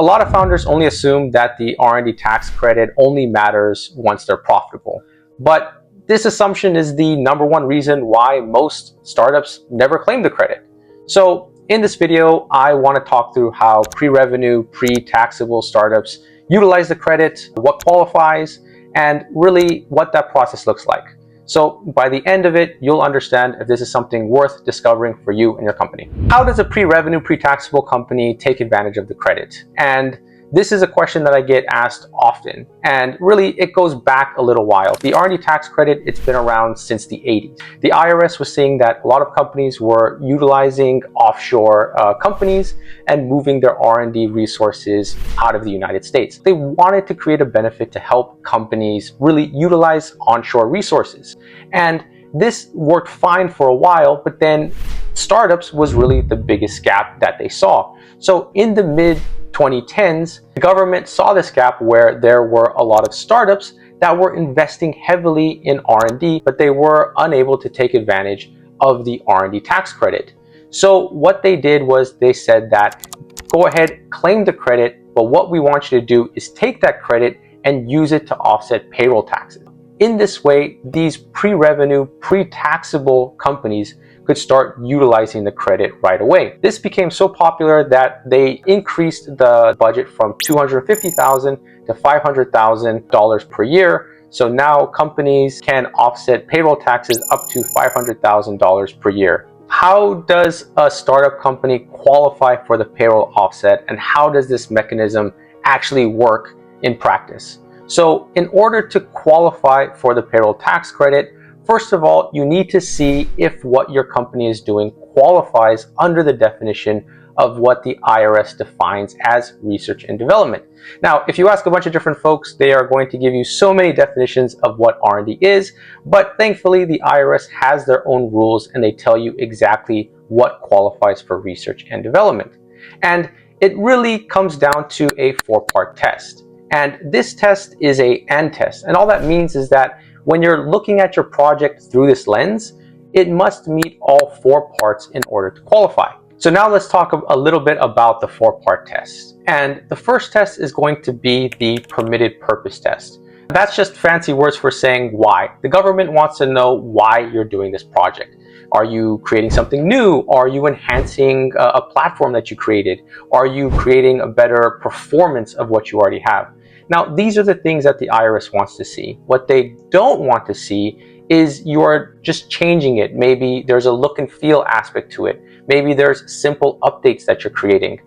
A lot of founders only assume that the R&D tax credit only matters once they're profitable. But this assumption is the number one reason why most startups never claim the credit. So in this video, I want to talk through how pre-revenue, pre-taxable startups utilize the credit, what qualifies, and really what that process looks like. So by the end of it, you'll understand if this is something worth discovering for you and your company. How does a pre-revenue, pre-taxable company take advantage of the credit? And this is a question that I get asked often, and really it goes back a little while. The R&D tax credit, it's been around since the 80s. The IRS was seeing that a lot of companies were utilizing offshore companies and moving their R&D resources out of the United States. They wanted to create a benefit to help companies really utilize onshore resources. And this worked fine for a while, but then startups was really the biggest gap that they saw. So in the mid-2010s, the government saw this gap where there were a lot of startups that were investing heavily in R&D, but they were unable to take advantage of the R&D tax credit. So what they did was they said that, go ahead, claim the credit, but what we want you to do is take that credit and use it to offset payroll taxes. In this way, these pre-revenue, pre-taxable companies could start utilizing the credit right away. This became so popular that they increased the budget from $250,000 to $500,000 per year. So now companies can offset payroll taxes up to $500,000 per year. How does a startup company qualify for the payroll offset, and how does this mechanism actually work in practice? So in order to qualify for the payroll tax credit, first of all, you need to see if what your company is doing qualifies under the definition of what the IRS defines as research and development. Now, if you ask a bunch of different folks, they are going to give you so many definitions of what R&D is, but thankfully the IRS has their own rules and they tell you exactly what qualifies for research and development. And it really comes down to a 4-part test. And this test is a AND test. And all that means is that when you're looking at your project through this lens, it must meet all 4 parts in order to qualify. So now let's talk a little bit about the 4-part test. And the first test is going to be the permitted purpose test. That's just fancy words for saying why. The government wants to know why you're doing this project. Are you creating something new? Are you enhancing a platform that you created? Are you creating a better performance of what you already have? Now, these are the things that the IRS wants to see. What they don't want to see is you're just changing it. Maybe there's a look and feel aspect to it. Maybe there's simple updates that you're creating.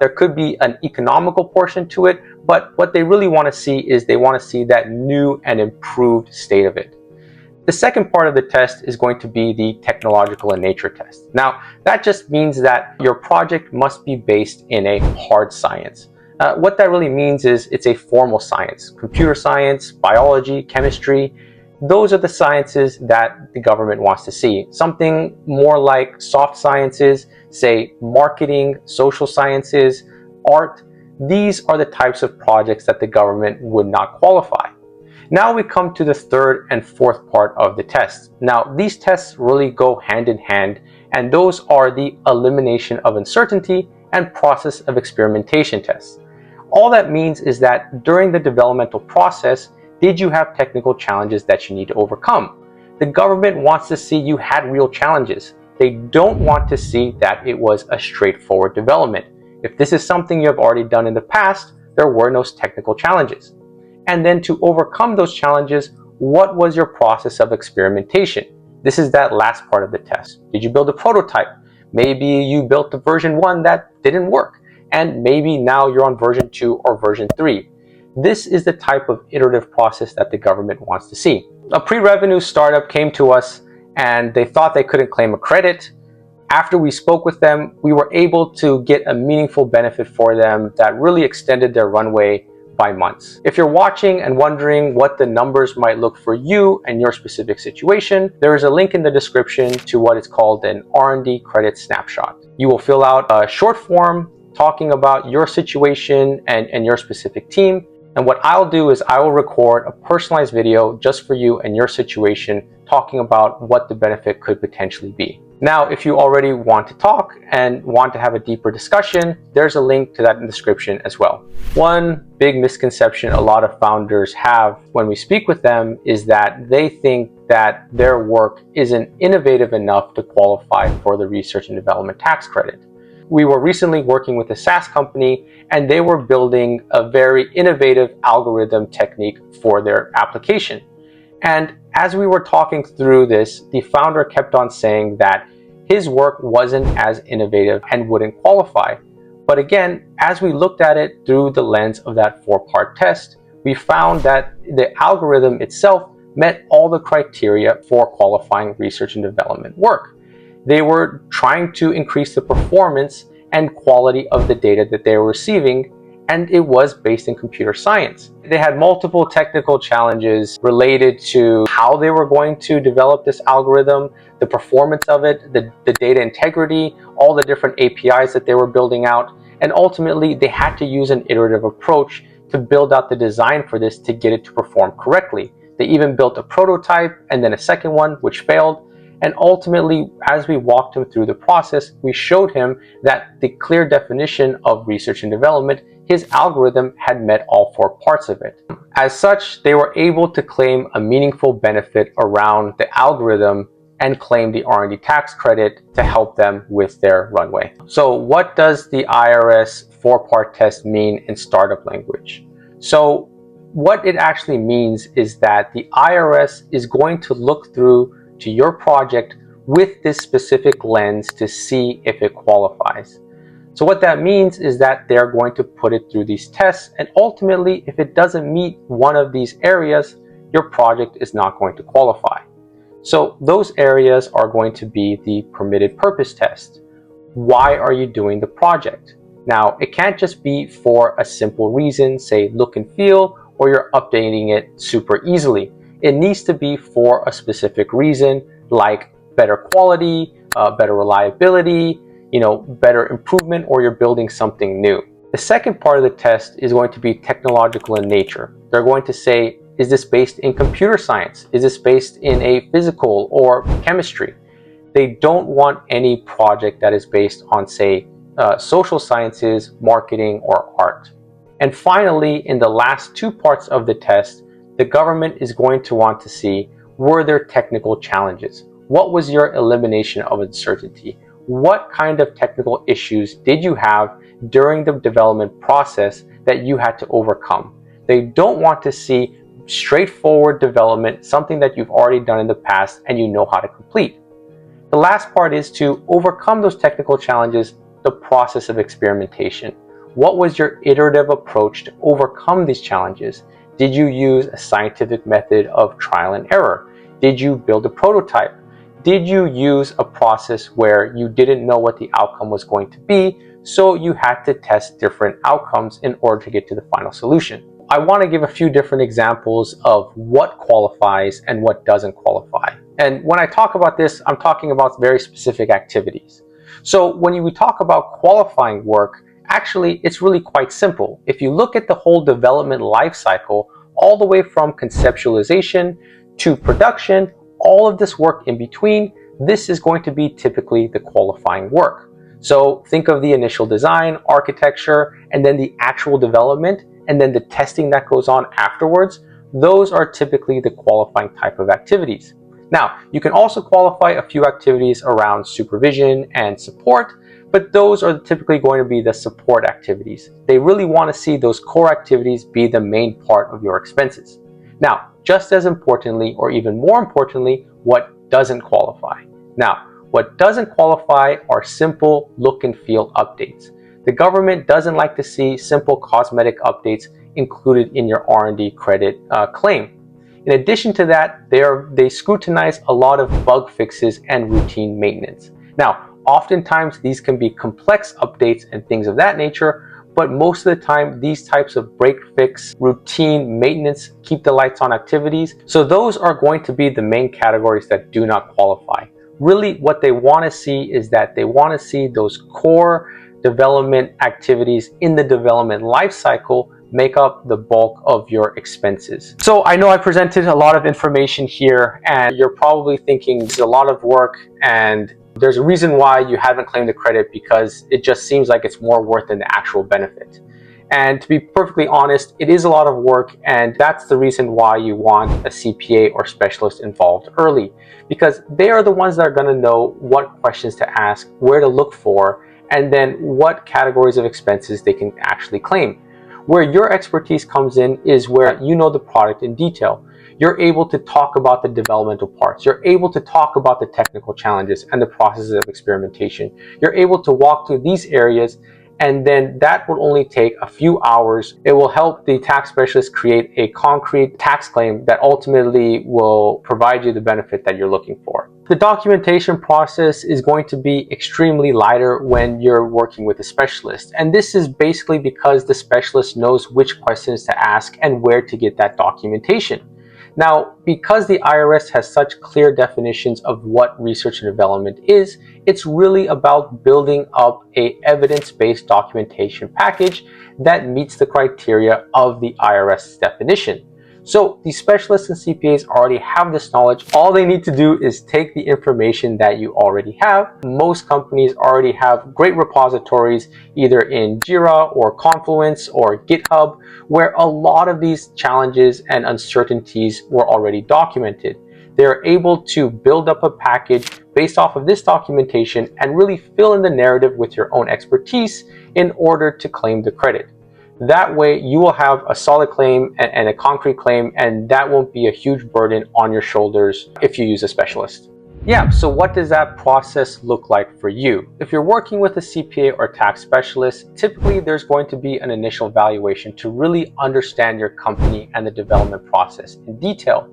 There could be an economical portion to it, but what they really want to see is they want to see that new and improved state of it. The second part of the test is going to be the technological in nature test. Now, that just means that your project must be based in a hard science. What that really means is it's a formal science. Computer science, biology, chemistry, those are the sciences that the government wants to see. Something more like soft sciences, say marketing, social sciences, art, these are the types of projects that the government would not qualify. Now we come to the third and fourth part of the test. Now these tests really go hand in hand, and those are the elimination of uncertainty and process of experimentation tests. All that means is that during the developmental process, did you have technical challenges that you need to overcome? The government wants to see you had real challenges. They don't want to see that it was a straightforward development. If this is something you have already done in the past, there were no technical challenges. And then to overcome those challenges, what was your process of experimentation? This is that last part of the test. Did you build a prototype? Maybe you built the version 1 that didn't work, and maybe now you're on version 2 or version 3. This is the type of iterative process that the government wants to see. A pre-revenue startup came to us and they thought they couldn't claim a credit. After we spoke with them, we were able to get a meaningful benefit for them that really extended their runway by months. If you're watching and wondering what the numbers might look for you and your specific situation, there is a link in the description to what is called an R&D credit snapshot. You will fill out a short form talking about your situation and your specific team. And what I'll do is I will record a personalized video just for you and your situation, talking about what the benefit could potentially be. Now, if you already want to talk and want to have a deeper discussion, there's a link to that in the description as well. One big misconception a lot of founders have when we speak with them is that they think that their work isn't innovative enough to qualify for the research and development tax credit. We were recently working with a SaaS company, and they were building a very innovative algorithm technique for their application. And as we were talking through this, the founder kept on saying that his work wasn't as innovative and wouldn't qualify. But again, as we looked at it through the lens of that 4-part test, we found that the algorithm itself met all the criteria for qualifying research and development work. They were trying to increase the performance and quality of the data that they were receiving, and it was based in computer science. They had multiple technical challenges related to how they were going to develop this algorithm, the performance of it, the data integrity, all the different APIs that they were building out, and ultimately they had to use an iterative approach to build out the design for this to get it to perform correctly. They even built a prototype and then a second one, which failed. And ultimately, as we walked him through the process, we showed him that the clear definition of research and development, his algorithm had met all 4 parts of it. As such, they were able to claim a meaningful benefit around the algorithm and claim the R&D tax credit to help them with their runway. So what does the IRS 4-part test mean in startup language? So what it actually means is that the IRS is going to look through to your project with this specific lens to see if it qualifies. So what that means is that they're going to put it through these tests, and ultimately, if it doesn't meet one of these areas, your project is not going to qualify. So those areas are going to be the permitted purpose test. Why are you doing the project? Now, it can't just be for a simple reason, say look and feel, or you're updating it super easily. It needs to be for a specific reason, like better quality, better reliability, better improvement, or you're building something new. The second part of the test is going to be technological in nature. They're going to say, is this based in computer science? Is this based in a physical or chemistry? They don't want any project that is based on, say, social sciences, marketing, or art. And finally, in the last 2 parts of the test, the government is going to want to see, were there technical challenges? What was your elimination of uncertainty? What kind of technical issues did you have during the development process that you had to overcome? They don't want to see straightforward development, something that you've already done in the past and you know how to complete. The last part is to overcome those technical challenges, the process of experimentation. What was your iterative approach to overcome these challenges? Did you use a scientific method of trial and error? Did you build a prototype? Did you use a process where you didn't know what the outcome was going to be, so you had to test different outcomes in order to get to the final solution? I want to give a few different examples of what qualifies and what doesn't qualify. And when I talk about this, I'm talking about very specific activities. So when we talk about qualifying work, actually, it's really quite simple. If you look at the whole development life cycle, all the way from conceptualization to production, all of this work in between, this is going to be typically the qualifying work. So think of the initial design, architecture, and then the actual development, and then the testing that goes on afterwards. Those are typically the qualifying type of activities. Now, you can also qualify a few activities around supervision and support, but those are typically going to be the support activities. They really want to see those core activities be the main part of your expenses. Now, just as importantly, or even more importantly, what doesn't qualify? Now, what doesn't qualify are simple look and feel updates. The government doesn't like to see simple cosmetic updates included in your R&D credit claim. In addition to that, they scrutinize a lot of bug fixes and routine maintenance. Now, oftentimes these can be complex updates and things of that nature, but most of the time these types of break fix, routine maintenance, keep the lights on activities, so those are going to be the main categories that do not qualify. Really what they want to see is that they want to see those core development activities in the development life cycle make up the bulk of your expenses. So I know I presented a lot of information here and you're probably thinking it's a lot of work and There's a reason why you haven't claimed the credit, because it just seems like it's more worth than the actual benefit. And to be perfectly honest, it is a lot of work, and that's the reason why you want a CPA or specialist involved early, because they are the ones that are going to know what questions to ask, where to look for, and then what categories of expenses they can actually claim. Where your expertise comes in is where you know the product in detail. You're able to talk about the developmental parts. You're able to talk about the technical challenges and the processes of experimentation. You're able to walk through these areas, and then that will only take a few hours. It will help the tax specialist create a concrete tax claim that ultimately will provide you the benefit that you're looking for. The documentation process is going to be extremely lighter when you're working with a specialist. And this is basically because the specialist knows which questions to ask and where to get that documentation. Now, because the IRS has such clear definitions of what research and development is, it's really about building up an evidence-based documentation package that meets the criteria of the IRS definition. So the specialists and CPAs already have this knowledge. All they need to do is take the information that you already have. Most companies already have great repositories, either in Jira or Confluence or GitHub, where a lot of these challenges and uncertainties were already documented. They're able to build up a package based off of this documentation and really fill in the narrative with your own expertise in order to claim the credit. That way you will have a solid claim and a concrete claim, and that won't be a huge burden on your shoulders if you use a specialist. Yeah, so what does that process look like for you? If you're working with a CPA or tax specialist, typically there's going to be an initial valuation to really understand your company and the development process in detail.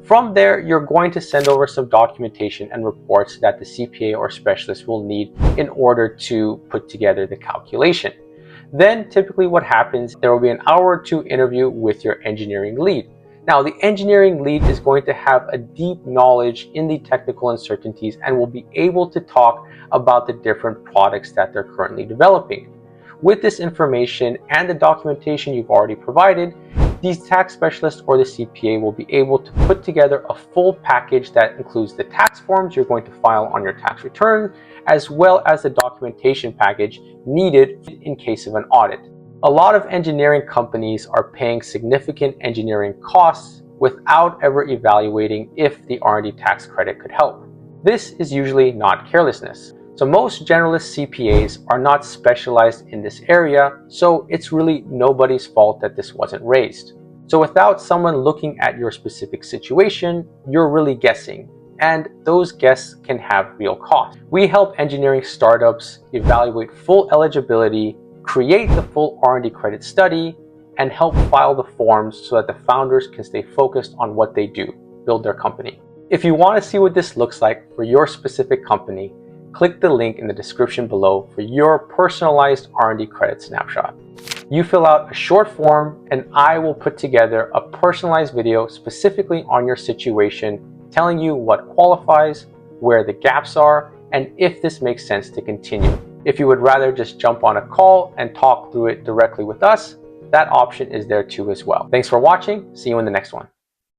From there, you're going to send over some documentation and reports that the CPA or specialist will need in order to put together the calculation. Then typically what happens, there will be an hour or two interview with your engineering lead. Now, the engineering lead is going to have a deep knowledge in the technical uncertainties and will be able to talk about the different products that they're currently developing. With this information and the documentation you've already provided, the tax specialist or the CPA will be able to put together a full package that includes the tax forms you're going to file on your tax return, as well as the documentation package needed in case of an audit. A lot of engineering companies are paying significant engineering costs without ever evaluating if the R&D tax credit could help. This is usually not carelessness. So most generalist CPAs are not specialized in this area, so it's really nobody's fault that this wasn't raised. So without someone looking at your specific situation, you're really guessing, and those guesses can have real costs. We help engineering startups evaluate full eligibility, create the full R&D credit study, and help file the forms so that the founders can stay focused on what they do, build their company. If you want to see what this looks like for your specific company, click the link in the description below for your personalized R&D credit snapshot. You fill out a short form and I will put together a personalized video specifically on your situation, telling you what qualifies, where the gaps are, and if this makes sense to continue. If you would rather just jump on a call and talk through it directly with us, that option is there too as well. Thanks for watching. See you in the next one.